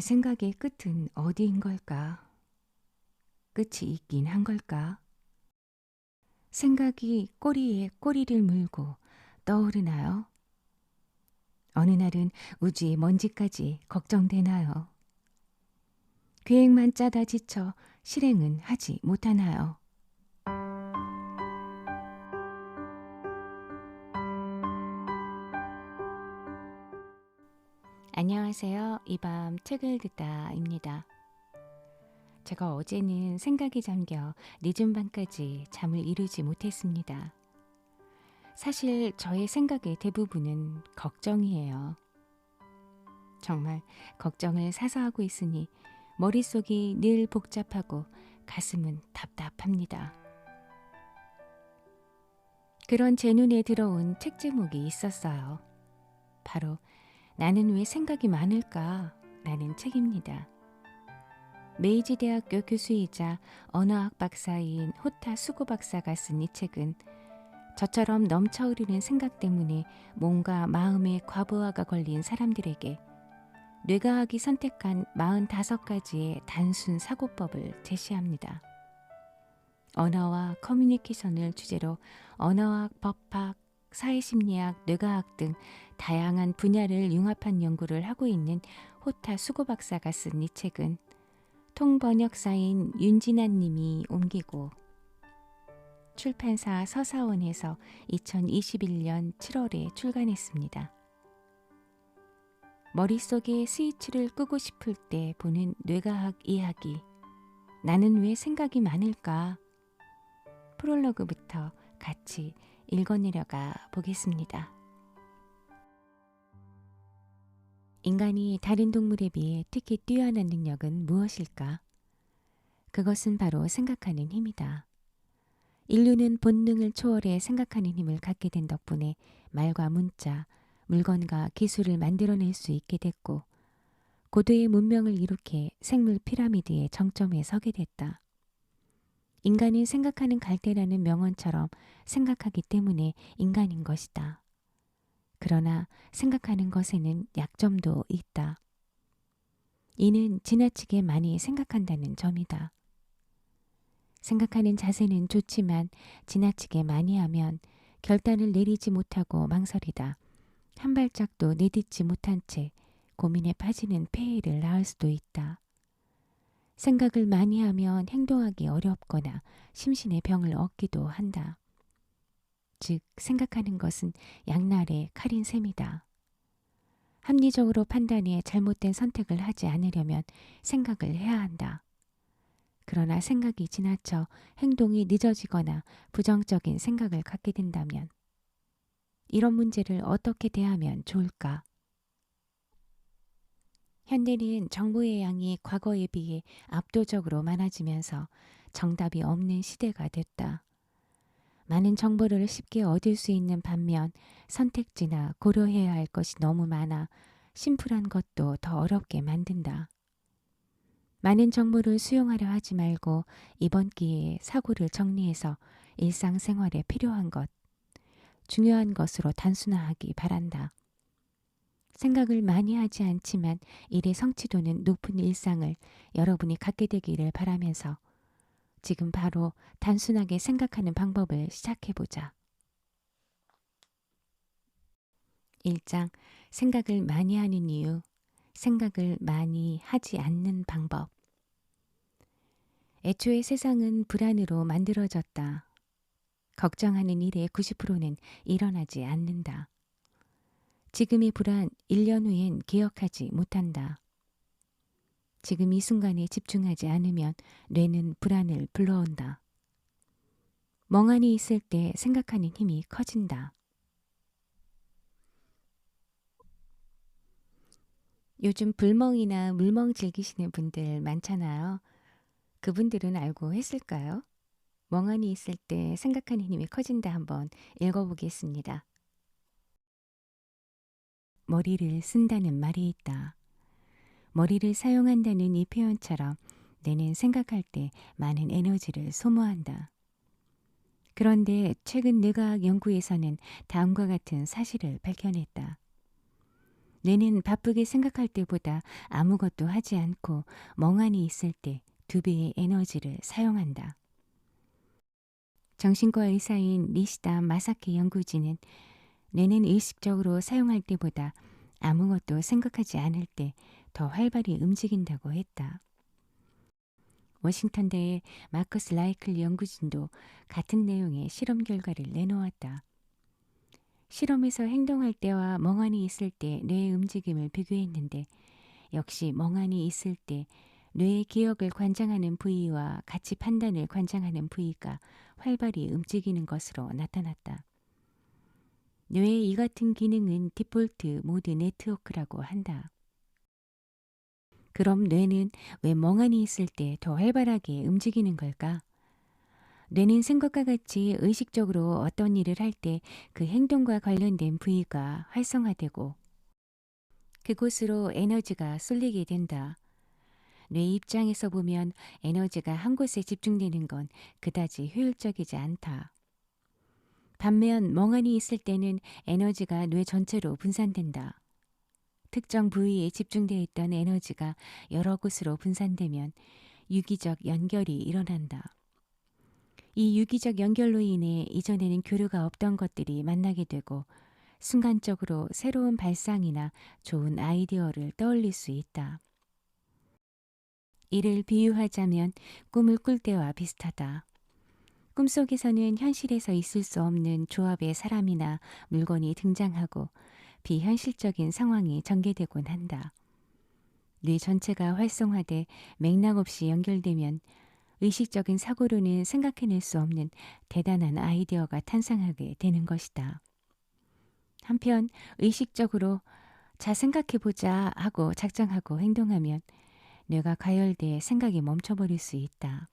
생각의 끝은 어디인 걸까? 끝이 있긴 한 걸까? 생각이 꼬리에 꼬리를 물고 떠오르나요? 어느 날은 우주의 먼지까지 걱정되나요? 계획만 짜다 지쳐 실행은 하지 못하나요? 안녕하세요. 이 밤 책을 듣다입니다. 제가 어제는 생각이 잠겨 늦은 밤까지 잠을 이루지 못했습니다. 사실 저의 생각의 대부분은 걱정이에요. 정말 걱정을 사서 하고 있으니 머릿속이 늘 복잡하고 가슴은 답답합니다. 그런 제 눈에 들어온 책 제목이 있었어요. 바로 나는 왜 생각이 많을까? 라는 책입니다. 메이지 대학교 교수이자 언어학 박사인 호타 수고 박사가 쓴 이 책은 저처럼 넘쳐흐르는 생각 때문에 몸과 마음의 과부하가 걸린 사람들에게 뇌과학이 선택한 45가지의 단순 사고법을 제시합니다. 언어와 커뮤니케이션을 주제로 언어학, 법학, 사회심리학, 뇌과학 등 다양한 분야를 융합한 연구를 하고 있는 호타 수고 박사가 쓴 이 책은 통번역사인 윤진아 님이 옮기고 출판사 서사원에서 2021년 7월에 출간했습니다. 머릿속에 스위치를 끄고 싶을 때 보는 뇌과학 이야기. 나는 왜 생각이 많을까? 프롤로그부터 같이 읽어내려가 보겠습니다. 인간이 다른 동물에 비해 특히 뛰어난 능력은 무엇일까? 그것은 바로 생각하는 힘이다. 인류는 본능을 초월해 생각하는 힘을 갖게 된 덕분에 말과 문자, 물건과 기술을 만들어낼 수 있게 됐고 고도의 문명을 이룩해 생물 피라미드의 정점에 서게 됐다. 인간은 생각하는 갈대라는 명언처럼 생각하기 때문에 인간인 것이다. 그러나 생각하는 것에는 약점도 있다. 이는 지나치게 많이 생각한다는 점이다. 생각하는 자세는 좋지만 지나치게 많이 하면 결단을 내리지 못하고 망설이다. 한 발짝도 내딛지 못한 채 고민에 빠지는 폐해를 낳을 수도 있다. 생각을 많이 하면 행동하기 어렵거나 심신의 병을 얻기도 한다. 즉, 생각하는 것은 양날의 칼인 셈이다. 합리적으로 판단해 잘못된 선택을 하지 않으려면 생각을 해야 한다. 그러나 생각이 지나쳐 행동이 늦어지거나 부정적인 생각을 갖게 된다면 이런 문제를 어떻게 대하면 좋을까? 현대는 정보의 양이 과거에 비해 압도적으로 많아지면서 정답이 없는 시대가 됐다. 많은 정보를 쉽게 얻을 수 있는 반면 선택지나 고려해야 할 것이 너무 많아 심플한 것도 더 어렵게 만든다. 많은 정보를 수용하려 하지 말고 이번 기회에 사고를 정리해서 일상생활에 필요한 것, 중요한 것으로 단순화하기 바란다. 생각을 많이 하지 않지만 일의 성취도는 높은 일상을 여러분이 갖게 되기를 바라면서 지금 바로 단순하게 생각하는 방법을 시작해보자. 1장 생각을 많이 하는 이유, 생각을 많이 하지 않는 방법. 애초에 세상은 불안으로 만들어졌다. 걱정하는 일의 90%는 일어나지 않는다. 지금의 불안 1년 후엔 기억하지 못한다. 지금 이 순간에 집중하지 않으면 뇌는 불안을 불러온다. 멍하니 있을 때 생각하는 힘이 커진다. 요즘 불멍이나 물멍 즐기시는 분들 많잖아요. 그분들은 알고 했을까요? 멍하니 있을 때 생각하는 힘이 커진다 한번 읽어보겠습니다. 머리를 쓴다는 말이 있다. 머리를 사용한다는 이 표현처럼 뇌는 생각할 때 많은 에너지를 소모한다. 그런데 최근 뇌과학 연구에서는 다음과 같은 사실을 밝혀냈다. 뇌는 바쁘게 생각할 때보다 아무것도 하지 않고 멍하니 있을 때 2배의 에너지를 사용한다. 정신과 의사인 니시다 마사키 연구진은 뇌는 의식적으로 사용할 때보다 아무것도 생각하지 않을 때 더 활발히 움직인다고 했다. 워싱턴대의 마커스 라이클 연구진도 같은 내용의 실험 결과를 내놓았다. 실험에서 행동할 때와 멍하니 있을 때 뇌의 움직임을 비교했는데 역시 멍하니 있을 때 뇌의 기억을 관장하는 부위와 가치 판단을 관장하는 부위가 활발히 움직이는 것으로 나타났다. 뇌의 이 같은 기능은 디폴트 모드 네트워크라고 한다. 그럼 뇌는 왜 멍하니 있을 때 더 활발하게 움직이는 걸까? 뇌는 생각과 같이 의식적으로 어떤 일을 할 때 그 행동과 관련된 부위가 활성화되고 그곳으로 에너지가 쏠리게 된다. 뇌 입장에서 보면 에너지가 한 곳에 집중되는 건 그다지 효율적이지 않다. 반면 멍하니 있을 때는 에너지가 뇌 전체로 분산된다. 특정 부위에 집중되어 있던 에너지가 여러 곳으로 분산되면 유기적 연결이 일어난다. 이 유기적 연결로 인해 이전에는 교류가 없던 것들이 만나게 되고 순간적으로 새로운 발상이나 좋은 아이디어를 떠올릴 수 있다. 이를 비유하자면 꿈을 꿀 때와 비슷하다. 꿈속에서는 현실에서 있을 수 없는 조합의 사람이나 물건이 등장하고 비현실적인 상황이 전개되곤 한다. 뇌 전체가 활성화돼 맥락 없이 연결되면 의식적인 사고로는 생각해낼 수 없는 대단한 아이디어가 탄생하게 되는 것이다. 한편 의식적으로 자 생각해보자 하고 작정하고 행동하면 뇌가 가열돼 생각이 멈춰버릴 수 있다.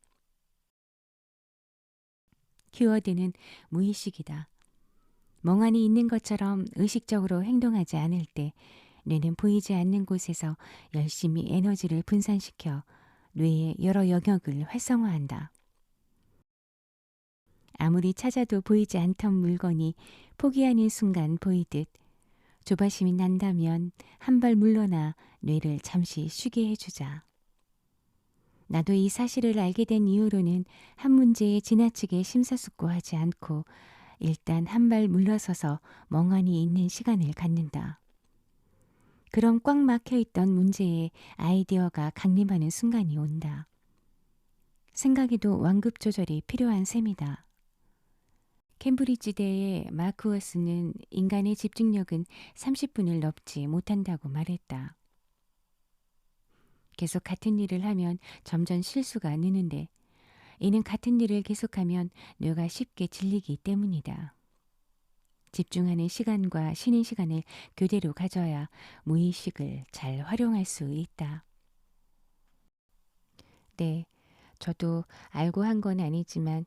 키워드는 무의식이다. 멍하니 있는 것처럼 의식적으로 행동하지 않을 때 뇌는 보이지 않는 곳에서 열심히 에너지를 분산시켜 뇌의 여러 영역을 활성화한다. 아무리 찾아도 보이지 않던 물건이 포기하는 순간 보이듯 조바심이 난다면 한 발 물러나 뇌를 잠시 쉬게 해주자. 나도 이 사실을 알게 된 이후로는 한 문제에 지나치게 심사숙고하지 않고 일단 한 발 물러서서 멍하니 있는 시간을 갖는다. 그럼 꽉 막혀있던 문제에 아이디어가 강림하는 순간이 온다. 생각에도 완급 조절이 필요한 셈이다. 캠브리지대의 마크워스는 인간의 집중력은 30분을 넘지 못한다고 말했다. 계속 같은 일을 하면 점점 실수가 느는데 이는 같은 일을 계속하면 뇌가 쉽게 질리기 때문이다. 집중하는 시간과 쉬는 시간을 교대로 가져야 무의식을 잘 활용할 수 있다. 네, 저도 알고 한 건 아니지만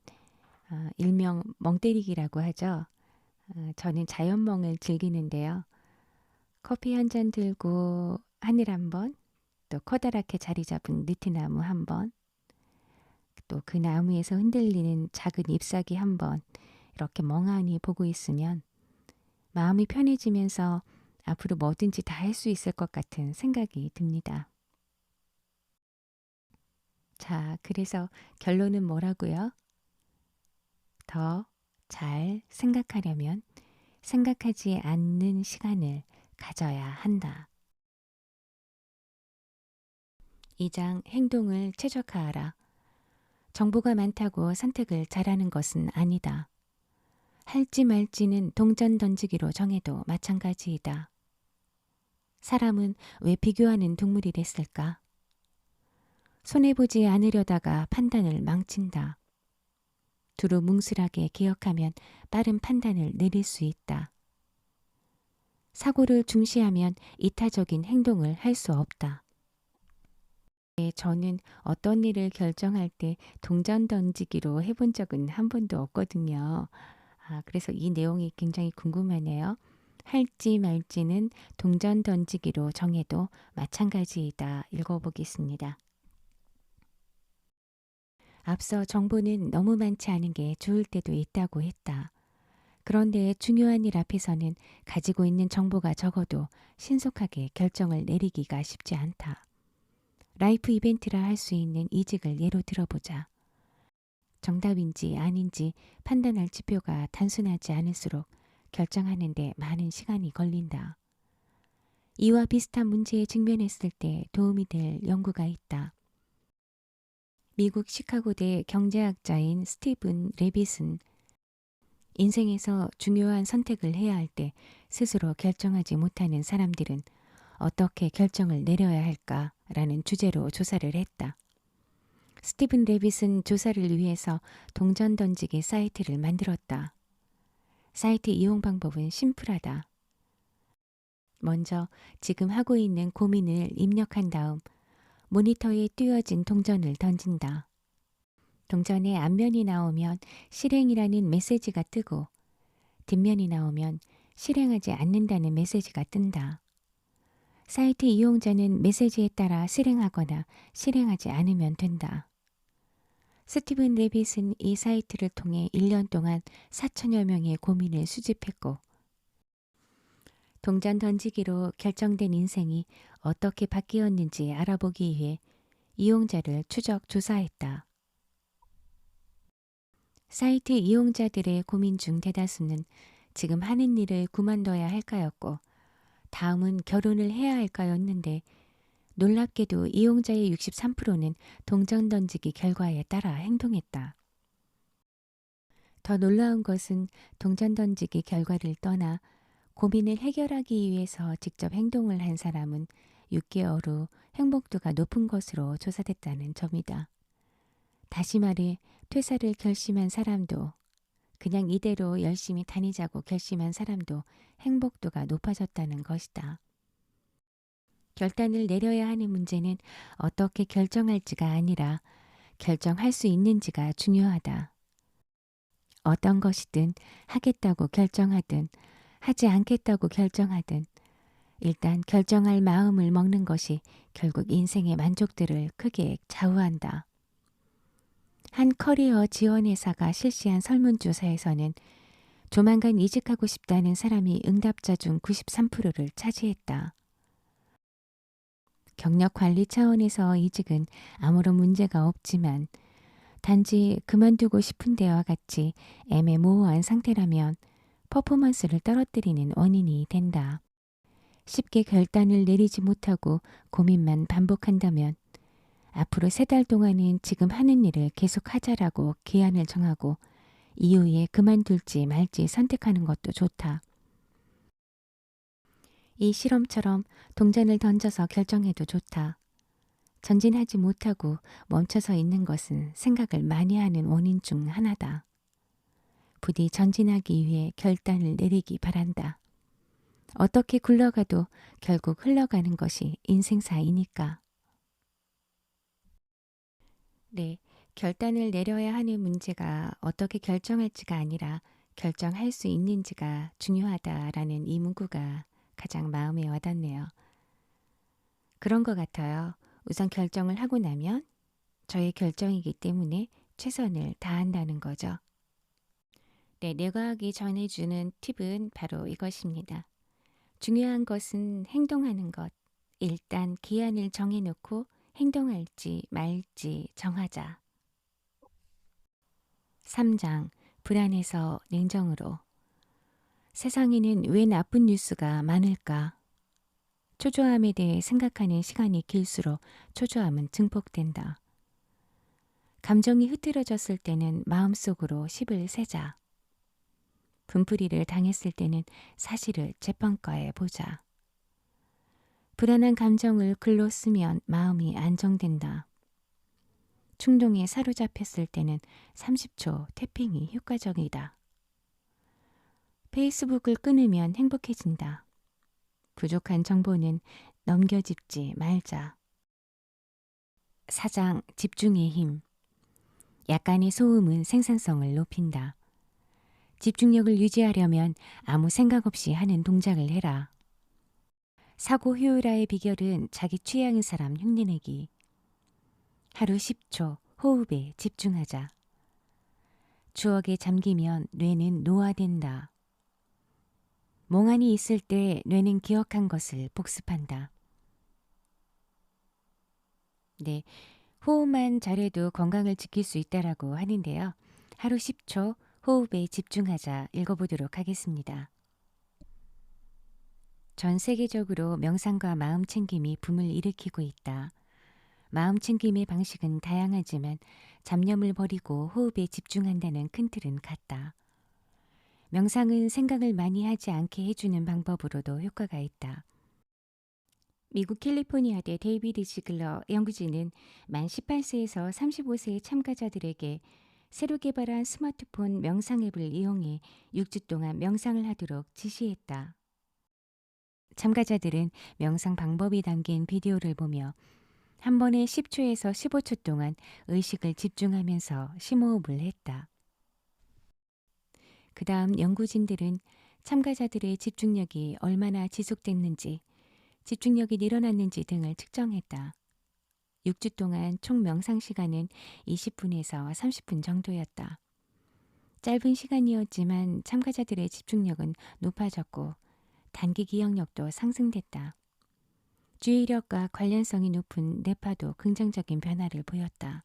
일명 멍때리기라고 하죠. 저는 자연멍을 즐기는데요. 커피 한 잔 들고 하늘 한 번, 또 커다랗게 자리 잡은 느티나무 한 번, 또 그 나무에서 흔들리는 작은 잎사귀 한 번, 이렇게 멍하니 보고 있으면 마음이 편해지면서 앞으로 뭐든지 다 할 수 있을 것 같은 생각이 듭니다. 자, 그래서 결론은 뭐라고요? 더 잘 생각하려면 생각하지 않는 시간을 가져야 한다. 2장 행동을 최적화하라. 정보가 많다고 선택을 잘하는 것은 아니다. 할지 말지는 동전 던지기로 정해도 마찬가지이다. 사람은 왜 비교하는 동물이 됐을까? 손해보지 않으려다가 판단을 망친다. 두루뭉술하게 기억하면 빠른 판단을 내릴 수 있다. 사고를 중시하면 이타적인 행동을 할 수 없다. 저는 어떤 일을 결정할 때 동전 던지기로 해본 적은 한 번도 없거든요. 그래서 이 내용이 굉장히 궁금하네요. 할지 말지는 동전 던지기로 정해도 마찬가지이다. 읽어보겠습니다. 앞서 정보는 너무 많지 않은 게 좋을 때도 있다고 했다. 그런데 중요한 일 앞에서는 가지고 있는 정보가 적어도 신속하게 결정을 내리기가 쉽지 않다. 라이프 이벤트라 할 수 있는 이직을 예로 들어보자. 정답인지 아닌지 판단할 지표가 단순하지 않을수록 결정하는 데 많은 시간이 걸린다. 이와 비슷한 문제에 직면했을 때 도움이 될 연구가 있다. 미국 시카고대 경제학자인 스티븐 레빗은 인생에서 중요한 선택을 해야 할 때 스스로 결정하지 못하는 사람들은 어떻게 결정을 내려야 할까라는 주제로 조사를 했다. 스티븐 레빗은 조사를 위해서 동전 던지기 사이트를 만들었다. 사이트 이용 방법은 심플하다. 먼저 지금 하고 있는 고민을 입력한 다음 모니터에 띄어진 동전을 던진다. 동전의 앞면이 나오면 실행이라는 메시지가 뜨고 뒷면이 나오면 실행하지 않는다는 메시지가 뜬다. 사이트 이용자는 메시지에 따라 실행하거나 실행하지 않으면 된다. 스티븐 레빗은 이 사이트를 통해 1년 동안 4천여 명의 고민을 수집했고 동전 던지기로 결정된 인생이 어떻게 바뀌었는지 알아보기 위해 이용자를 추적 조사했다. 사이트 이용자들의 고민 중 대다수는 지금 하는 일을 그만둬야 할까였고 다음은 결혼을 해야 할까였는데 놀랍게도 이용자의 63%는 동전 던지기 결과에 따라 행동했다. 더 놀라운 것은 동전 던지기 결과를 떠나 고민을 해결하기 위해서 직접 행동을 한 사람은 6개월 후 행복도가 높은 것으로 조사됐다는 점이다. 다시 말해 퇴사를 결심한 사람도 그냥 이대로 열심히 다니자고 결심한 사람도 행복도가 높아졌다는 것이다. 결단을 내려야 하는 문제는 어떻게 결정할지가 아니라 결정할 수 있는지가 중요하다. 어떤 것이든 하겠다고 결정하든 하지 않겠다고 결정하든 일단 결정할 마음을 먹는 것이 결국 인생의 만족들을 크게 좌우한다. 한 커리어 지원 회사가 실시한 설문조사에서는 조만간 이직하고 싶다는 사람이 응답자 중 93%를 차지했다. 경력 관리 차원에서 이직은 아무런 문제가 없지만 단지 그만두고 싶은 데와 같이 애매모호한 상태라면 퍼포먼스를 떨어뜨리는 원인이 된다. 쉽게 결단을 내리지 못하고 고민만 반복한다면 앞으로 3달 동안은 지금 하는 일을 계속 하자라고 기한을 정하고 이후에 그만둘지 말지 선택하는 것도 좋다. 이 실험처럼 동전을 던져서 결정해도 좋다. 전진하지 못하고 멈춰서 있는 것은 생각을 많이 하는 원인 중 하나다. 부디 전진하기 위해 결단을 내리기 바란다. 어떻게 굴러가도 결국 흘러가는 것이 인생사이니까. 네, 결단을 내려야 하는 문제가 어떻게 결정할지가 아니라 결정할 수 있는지가 중요하다라는 이 문구가 가장 마음에 와닿네요. 그런 것 같아요. 우선 결정을 하고 나면 저의 결정이기 때문에 최선을 다한다는 거죠. 네, 뇌과학이 전해주는 팁은 바로 이것입니다. 중요한 것은 행동하는 것. 일단 기한을 정해놓고 행동할지 말지 정하자. 3장 불안해서 냉정으로. 세상에는 왜 나쁜 뉴스가 많을까? 초조함에 대해 생각하는 시간이 길수록 초조함은 증폭된다. 감정이 흐트러졌을 때는 마음속으로 10을 세자. 분풀이를 당했을 때는 사실을 재평가해 보자. 불안한 감정을 글로 쓰면 마음이 안정된다. 충동에 사로잡혔을 때는 30초 태핑이 효과적이다. 페이스북을 끊으면 행복해진다. 부족한 정보는 넘겨짚지 말자. 4장 집중의 힘. 약간의 소음은 생산성을 높인다. 집중력을 유지하려면 아무 생각 없이 하는 동작을 해라. 사고 효율화의 비결은 자기 취향의 사람 흉내내기. 하루 10초 호흡에 집중하자. 추억에 잠기면 뇌는 노화된다. 몽환이 있을 때 뇌는 기억한 것을 복습한다. 네, 호흡만 잘해도 건강을 지킬 수 있다라고 하는데요. 하루 10초 호흡에 집중하자 읽어보도록 하겠습니다. 전 세계적으로 명상과 마음 챙김이 붐을 일으키고 있다. 마음 챙김의 방식은 다양하지만 잡념을 버리고 호흡에 집중한다는 큰 틀은 같다. 명상은 생각을 많이 하지 않게 해주는 방법으로도 효과가 있다. 미국 캘리포니아대 데이비드 지글러 연구진은 만 18세에서 35세의 참가자들에게 새로 개발한 스마트폰 명상 앱을 이용해 6주 동안 명상을 하도록 지시했다. 참가자들은 명상 방법이 담긴 비디오를 보며 한 번에 10초에서 15초 동안 의식을 집중하면서 심호흡을 했다. 그 다음 연구진들은 참가자들의 집중력이 얼마나 지속됐는지, 집중력이 늘어났는지 등을 측정했다. 6주 동안 총 명상 시간은 20분에서 30분 정도였다. 짧은 시간이었지만 참가자들의 집중력은 높아졌고 단기 기억력도 상승됐다. 주의력과 관련성이 높은 뇌파도 긍정적인 변화를 보였다.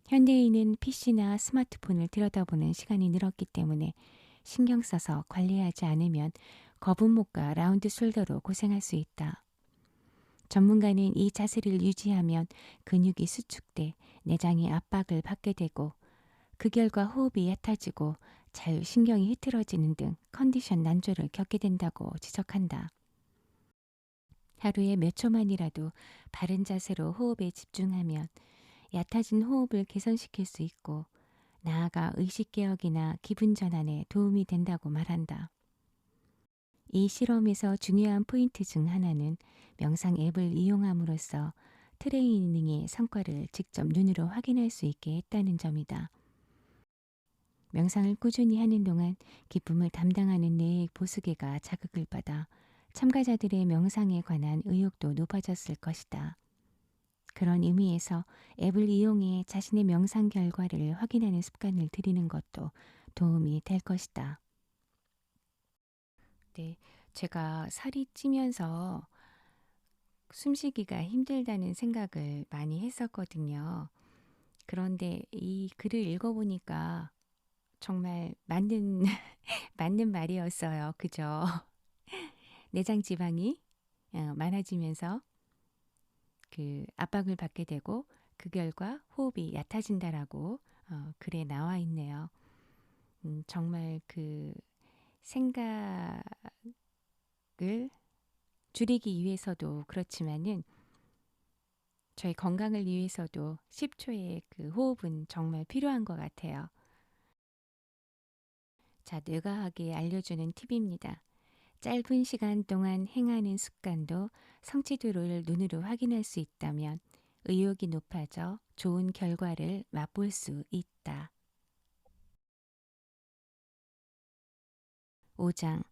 현대인은 PC나 스마트폰을 들여다보는 시간이 늘었기 때문에 신경 써서 관리하지 않으면 거북목과 라운드 숄더로 고생할 수 있다. 전문가는 이 자세를 유지하면 근육이 수축돼 내장이 압박을 받게 되고 그 결과 호흡이 얕아지고 자율신경이 흐트러지는 등 컨디션 난조를 겪게 된다고 지적한다. 하루에 몇 초만이라도 바른 자세로 호흡에 집중하면 얕아진 호흡을 개선시킬 수 있고 나아가 의식개혁이나 기분 전환에 도움이 된다고 말한다. 이 실험에서 중요한 포인트 중 하나는 명상 앱을 이용함으로써 트레이닝의 성과를 직접 눈으로 확인할 수 있게 했다는 점이다. 명상을 꾸준히 하는 동안 기쁨을 담당하는 뇌의 보수계가 자극을 받아 참가자들의 명상에 관한 의욕도 높아졌을 것이다. 그런 의미에서 앱을 이용해 자신의 명상 결과를 확인하는 습관을 들이는 것도 도움이 될 것이다. 네, 제가 살이 찌면서 숨쉬기가 힘들다는 생각을 많이 했었거든요. 그런데 이 글을 읽어보니까 정말 맞는, 맞는 말이었어요. 그죠? 내장 지방이 많아지면서 그 압박을 받게 되고 그 결과 호흡이 얕아진다라고 글에 나와 있네요. 정말 그 생각을 줄이기 위해서도 그렇지만은 저희 건강을 위해서도 10초의 그 호흡은 정말 필요한 것 같아요. 자, 뇌과학이 알려주는 팁입니다. 짧은 시간 동안 행하는 습관도 성취도를 눈으로 확인할 수 있다면 의욕이 높아져 좋은 결과를 맛볼 수 있다. 5장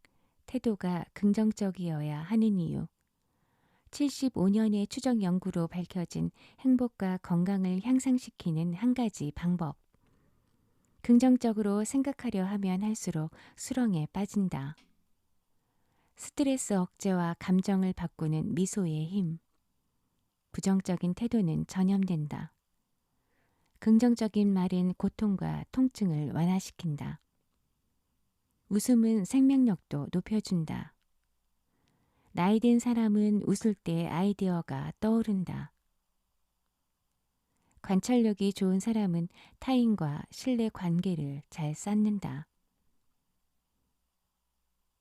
태도가 긍정적이어야 하는 이유 75년의 추적 연구로 밝혀진 행복과 건강을 향상시키는 한 가지 방법. 긍정적으로 생각하려 하면 할수록 수렁에 빠진다. 스트레스 억제와 감정을 바꾸는 미소의 힘. 부정적인 태도는 전염된다. 긍정적인 말은 고통과 통증을 완화시킨다. 웃음은 생명력도 높여준다. 나이 든 사람은 웃을 때 아이디어가 떠오른다. 관찰력이 좋은 사람은 타인과 신뢰 관계를 잘 쌓는다.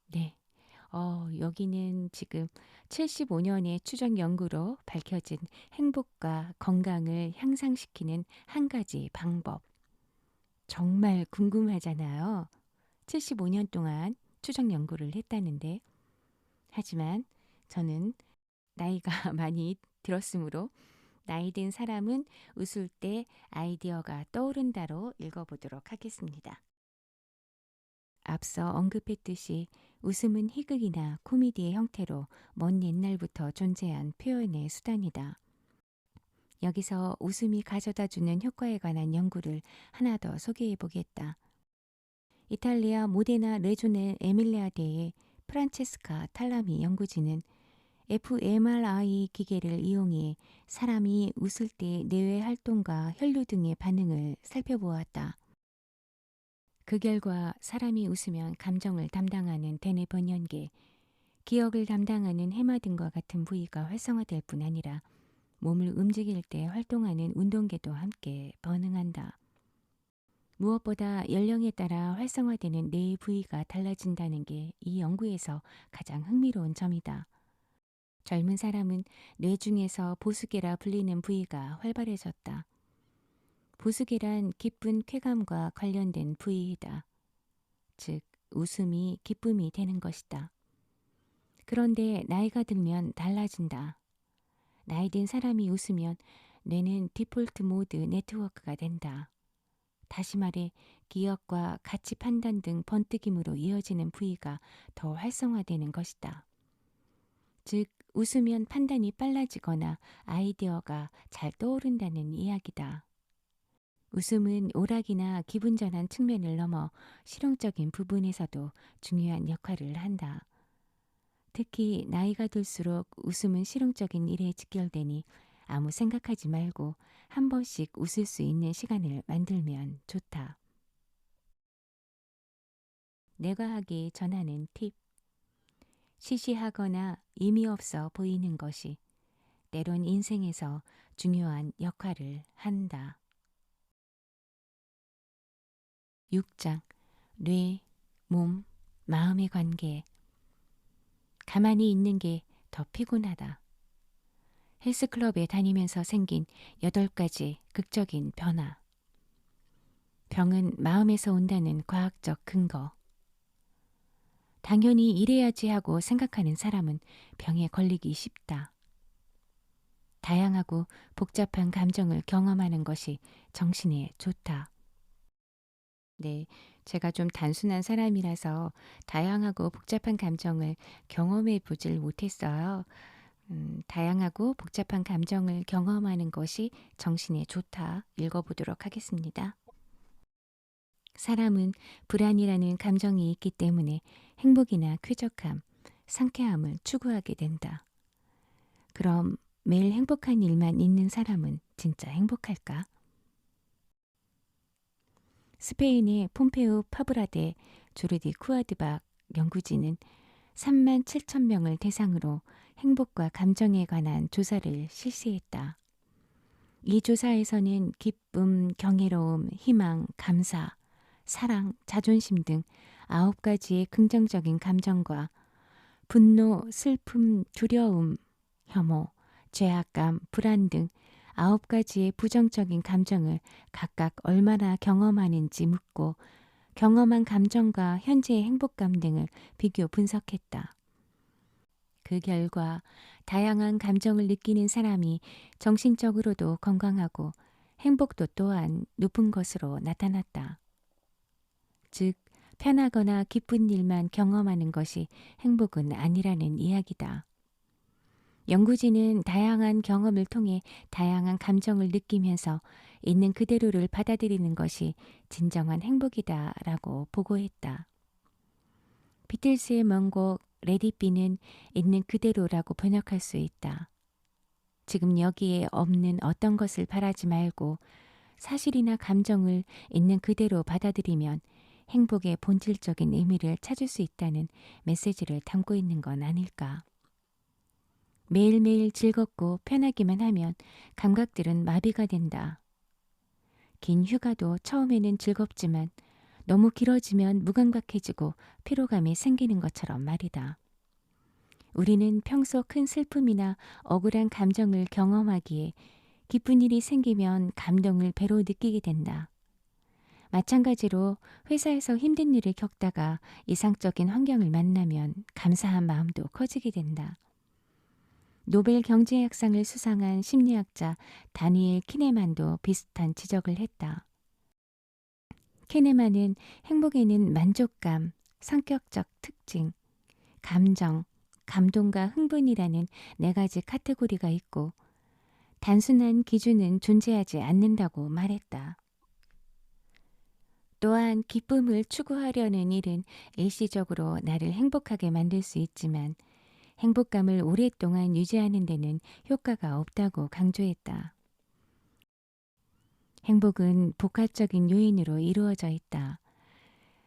네. 여기는 지금 75년의 추적 연구로 밝혀진 행복과 건강을 향상시키는 한 가지 방법. 정말 궁금하잖아요. 75년 동안 추적 연구를 했다는데. 하지만 저는 나이가 많이 들었으므로 나이 든 사람은 웃을 때 아이디어가 떠오른다로 읽어보도록 하겠습니다. 앞서 언급했듯이 웃음은 희극이나 코미디의 형태로 먼 옛날부터 존재한 표현의 수단이다. 여기서 웃음이 가져다주는 효과에 관한 연구를 하나 더 소개해 보겠다. 이탈리아 모데나 레조넬 에밀리아대의 프란체스카 탈라미 연구진은 fMRI 기계를 이용해 사람이 웃을 때 뇌의 활동과 혈류 등의 반응을 살펴보았다. 그 결과 사람이 웃으면 감정을 담당하는 대뇌변연계, 기억을 담당하는 해마 등과 같은 부위가 활성화될 뿐 아니라 몸을 움직일 때 활동하는 운동계도 함께 반응한다. 무엇보다 연령에 따라 활성화되는 뇌의 부위가 달라진다는 게 이 연구에서 가장 흥미로운 점이다. 젊은 사람은 뇌 중에서 보수계라 불리는 부위가 활발해졌다. 보수계란 기쁜 쾌감과 관련된 부위이다. 즉, 웃음이 기쁨이 되는 것이다. 그런데 나이가 들면 달라진다. 나이 든 사람이 웃으면 뇌는 디폴트 모드 네트워크가 된다. 다시 말해 기억과 가치 판단 등 번뜩임으로 이어지는 부위가 더 활성화되는 것이다. 즉, 웃으면 판단이 빨라지거나 아이디어가 잘 떠오른다는 이야기다. 웃음은 오락이나 기분 전환 측면을 넘어 실용적인 부분에서도 중요한 역할을 한다. 특히 나이가 들수록 웃음은 실용적인 일에 직결되니 아무 생각하지 말고 한 번씩 웃을 수 있는 시간을 만들면 좋다. 뇌과학이 전하는 팁. 시시하거나 의미 없어 보이는 것이 때론 인생에서 중요한 역할을 한다. 6장. 뇌, 몸, 마음의 관계. 가만히 있는 게 더 피곤하다. 헬스클럽에 다니면서 생긴 8가지 극적인 변화. 병은 마음에서 온다는 과학적 근거. 당연히 이래야지 하고 생각하는 사람은 병에 걸리기 쉽다. 다양하고 복잡한 감정을 경험하는 것이 정신에 좋다. 네, 제가 좀 단순한 사람이라서 다양하고 복잡한 감정을 경험해 보질 못했어요. 다양하고 복잡한 감정을 경험하는 것이 정신에 좋다. 읽어보도록 하겠습니다. 사람은 불안이라는 감정이 있기 때문에 행복이나 쾌적함, 상쾌함을 추구하게 된다. 그럼 매일 행복한 일만 있는 사람은 진짜 행복할까? 스페인의 폼페우 파브라데 조르디 쿠아드박 연구진은 3만 7천 명을 대상으로 행복과 감정에 관한 조사를 실시했다. 이 조사에서는 기쁨, 경이로움, 희망, 감사, 사랑, 자존심 등 9가지의 긍정적인 감정과 분노, 슬픔, 두려움, 혐오, 죄악감, 불안 등 9가지의 부정적인 감정을 각각 얼마나 경험하는지 묻고 경험한 감정과 현재의 행복감 등을 비교 분석했다. 그 결과 다양한 감정을 느끼는 사람이 정신적으로도 건강하고 행복도 또한 높은 것으로 나타났다. 즉, 편하거나 기쁜 일만 경험하는 것이 행복은 아니라는 이야기다. 연구진은 다양한 경험을 통해 다양한 감정을 느끼면서 있는 그대로를 받아들이는 것이 진정한 행복이다라고 보고했다. 비틀스의 명곡 레디비는 있는 그대로라고 번역할 수 있다. 지금 여기에 없는 어떤 것을 바라지 말고 사실이나 감정을 있는 그대로 받아들이면 행복의 본질적인 의미를 찾을 수 있다는 메시지를 담고 있는 건 아닐까. 매일매일 즐겁고 편하기만 하면 감각들은 마비가 된다. 긴 휴가도 처음에는 즐겁지만 너무 길어지면 무감각해지고 피로감이 생기는 것처럼 말이다. 우리는 평소 큰 슬픔이나 억울한 감정을 경험하기에 기쁜 일이 생기면 감동을 배로 느끼게 된다. 마찬가지로 회사에서 힘든 일을 겪다가 이상적인 환경을 만나면 감사한 마음도 커지게 된다. 노벨 경제학상을 수상한 심리학자 다니엘 키네만도 비슷한 지적을 했다. 키네만은 행복에는 만족감, 성격적 특징, 감정, 감동과 흥분이라는 4가지 카테고리가 있고 단순한 기준은 존재하지 않는다고 말했다. 또한 기쁨을 추구하려는 일은 일시적으로 나를 행복하게 만들 수 있지만 행복감을 오랫동안 유지하는 데는 효과가 없다고 강조했다. 행복은 복합적인 요인으로 이루어져 있다.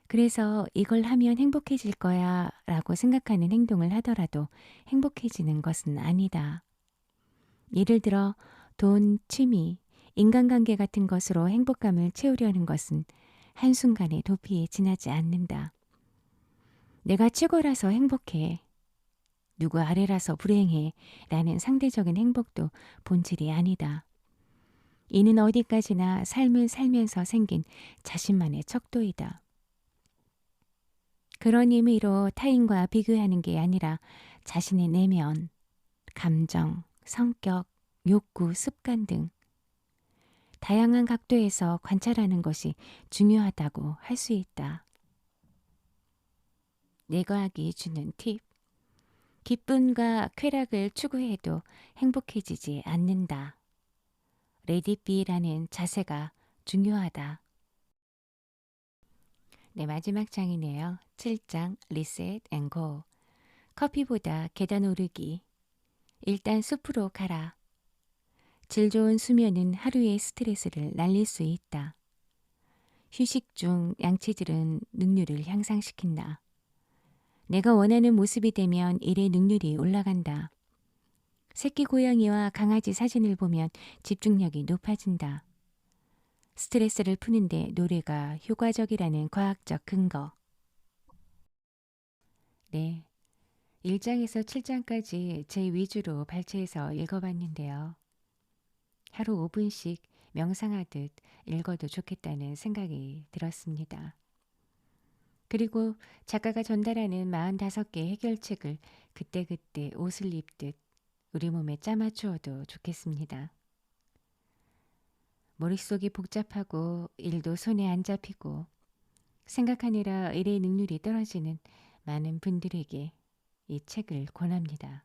그래서 이걸 하면 행복해질 거야 라고 생각하는 행동을 하더라도 행복해지는 것은 아니다. 예를 들어 돈, 취미, 인간관계 같은 것으로 행복감을 채우려는 것은 한순간에 도피에 지나지 않는다. 내가 최고라서 행복해. 누구 아래라서 불행해. 라는 상대적인 행복도 본질이 아니다. 이는 어디까지나 삶을 살면서 생긴 자신만의 척도이다. 그런 의미로 타인과 비교하는 게 아니라 자신의 내면, 감정, 성격, 욕구, 습관 등 다양한 각도에서 관찰하는 것이 중요하다고 할 수 있다. 뇌과학이 주는 팁. 기쁨과 쾌락을 추구해도 행복해지지 않는다. 레디비라는 자세가 중요하다. 네, 마지막 장이네요. 7장 리셋 앤 고. 커피보다 계단 오르기. 일단 숲으로 가라. 질 좋은 수면은 하루의 스트레스를 날릴 수 있다. 휴식 중 양치질은 능률을 향상시킨다. 내가 원하는 모습이 되면 일의 능률이 올라간다. 새끼 고양이와 강아지 사진을 보면 집중력이 높아진다. 스트레스를 푸는데 노래가 효과적이라는 과학적 근거. 네, 1장에서 7장까지 제 위주로 발췌해서 읽어봤는데요. 하루 5분씩 명상하듯 읽어도 좋겠다는 생각이 들었습니다. 그리고 작가가 전달하는 45개 해결책을 그때그때 옷을 입듯 우리 몸에 짜맞추어도 좋겠습니다. 머릿속이 복잡하고 일도 손에 안 잡히고 생각하느라 일의 능률이 떨어지는 많은 분들에게 이 책을 권합니다.